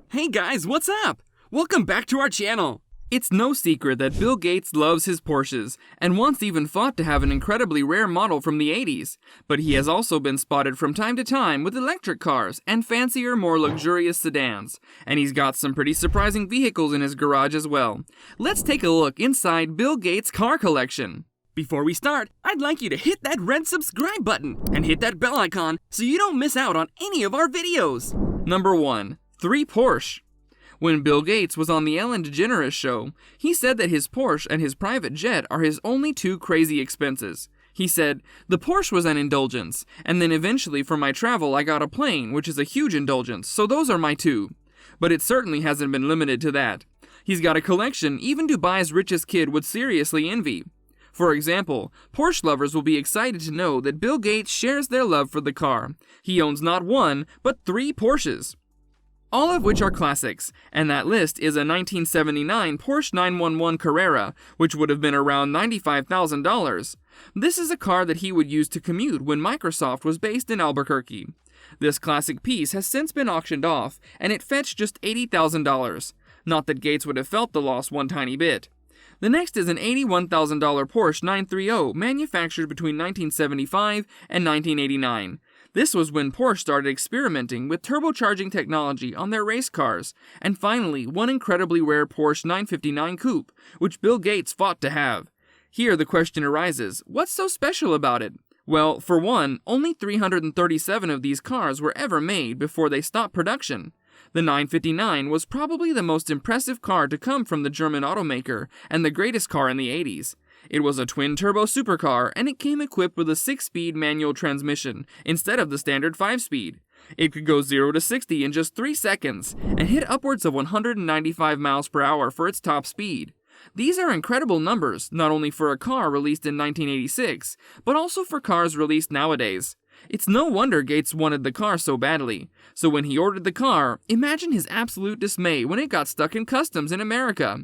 Hey guys, what's up? Welcome back to our channel. It's no secret that Bill Gates loves his Porsches, and once even fought to have an incredibly rare model from the 80s. But he has also been spotted from time to time with electric cars and fancier, more luxurious sedans. And he's got some pretty surprising vehicles in his garage as well. Let's take a look inside Bill Gates' car collection. Before we start, I'd like you to hit that red subscribe button and hit that bell icon so you don't miss out on any of our videos. Number 1. 3 Porsche. When Bill Gates was on the Ellen DeGeneres show, he said that his Porsche and his private jet are his only 2 crazy expenses. He said, "The Porsche was an indulgence, and then eventually for my travel I got a plane, which is a huge indulgence, so those are my 2. But it certainly hasn't been limited to that. He's got a collection even Dubai's richest kid would seriously envy. For example, Porsche lovers will be excited to know that Bill Gates shares their love for the car. He owns not 1, but 3 Porsches. All of which are classics, and that list is a 1979 Porsche 911 Carrera, which would have been around $95,000. This is a car that he would use to commute when Microsoft was based in Albuquerque. This classic piece has since been auctioned off, and it fetched just $80,000. Not that Gates would have felt the loss one tiny bit. The next is an $81,000 Porsche 930 manufactured between 1975 and 1989. This was when Porsche started experimenting with turbocharging technology on their race cars. And finally, one incredibly rare Porsche 959 Coupe, which Bill Gates fought to have. Here the question arises, what's so special about it? Well, for one, only 337 of these cars were ever made before they stopped production. The 959 was probably the most impressive car to come from the German automaker and the greatest car in the 80s. It was a twin-turbo supercar, and it came equipped with a 6-speed manual transmission instead of the standard 5-speed. It could go 0 to 60 in just 3 seconds and hit upwards of 195 miles per hour for its top speed. These are incredible numbers, not only for a car released in 1986, but also for cars released nowadays. It's no wonder Gates wanted the car so badly. So when he ordered the car, imagine his absolute dismay when it got stuck in customs in America.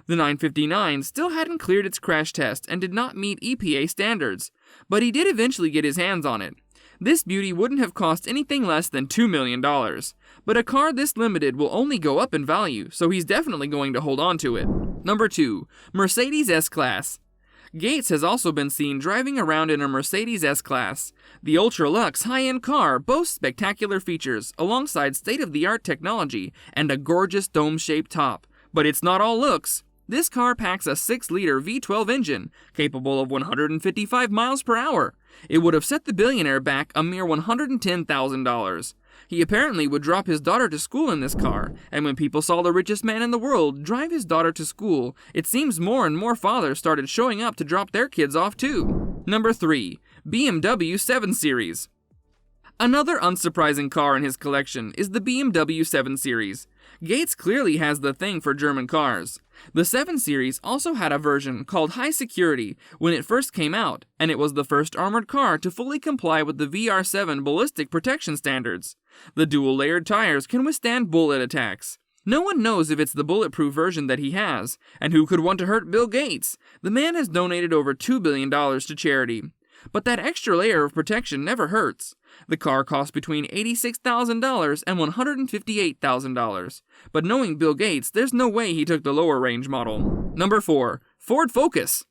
The 959 still hadn't cleared its crash test and did not meet EPA standards, but he did eventually get his hands on it. This beauty wouldn't have cost anything less than $2 million, but a car this limited will only go up in value, so he's definitely going to hold on to it. Number 2. Mercedes S-Class. Gates has also been seen driving around in a Mercedes S-Class. The ultra-luxe high-end car boasts spectacular features alongside state-of-the-art technology and a gorgeous dome-shaped top. But it's not all looks. This car packs a 6-liter V12 engine, capable of 155 miles per hour. It would have set the billionaire back a mere $110,000. He apparently would drop his daughter to school in this car, and when people saw the richest man in the world drive his daughter to school, it seems more and more fathers started showing up to drop their kids off too. Number 3. BMW 7 Series. Another unsurprising car in his collection is the BMW 7 Series. Gates clearly has the thing for German cars. The 7 Series also had a version called High Security when it first came out, and it was the first armored car to fully comply with the VR7 ballistic protection standards. The dual-layered tires can withstand bullet attacks. No one knows if it's the bulletproof version that he has, and who could want to hurt Bill Gates? The man has donated over $2 billion to charity. But that extra layer of protection never hurts. The car costs between $86,000 and $158,000. But knowing Bill Gates, there's no way he took the lower range model. Number 4. Ford Focus.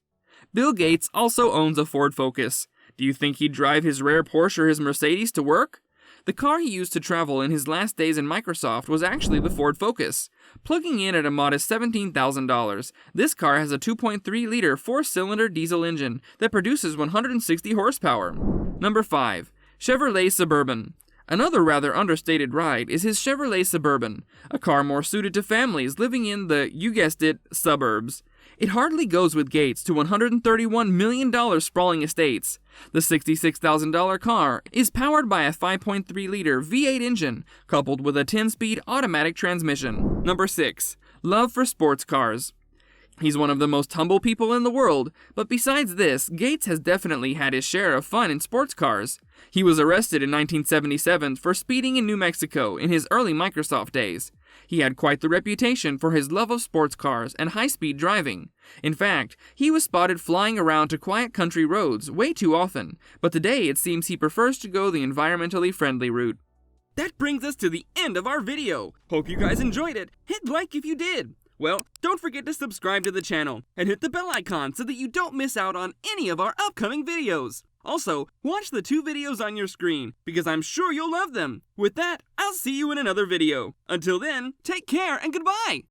Bill Gates also owns a Ford Focus. Do you think he'd drive his rare Porsche or his Mercedes to work? The car he used to travel in his last days in Microsoft was actually the Ford Focus. Plugging in at a modest $17,000, this car has a 2.3-liter 4-cylinder diesel engine that produces 160 horsepower. Number 5. Chevrolet Suburban. Another rather understated ride is his Chevrolet Suburban, a car more suited to families living in the, you guessed it, suburbs. It hardly goes with Gates to $131 million sprawling estates. The $66,000 car is powered by a 5.3-liter V8 engine coupled with a 10-speed automatic transmission. Number 6. Love for sports cars. He's one of the most humble people in the world, but besides this, Gates has definitely had his share of fun in sports cars. He was arrested in 1977 for speeding in New Mexico in his early Microsoft days. He had quite the reputation for his love of sports cars and high-speed driving. In fact, he was spotted flying around to quiet country roads way too often, but today it seems he prefers to go the environmentally friendly route. that brings us to the end of our video. Hope you guys enjoyed it. Hit like if you did. Well, don't forget to subscribe to the channel and hit the bell icon so that you don't miss out on any of our upcoming videos. Also, watch the 2 videos on your screen because I'm sure you'll love them. With that, I'll see you in another video. Until then, take care and goodbye!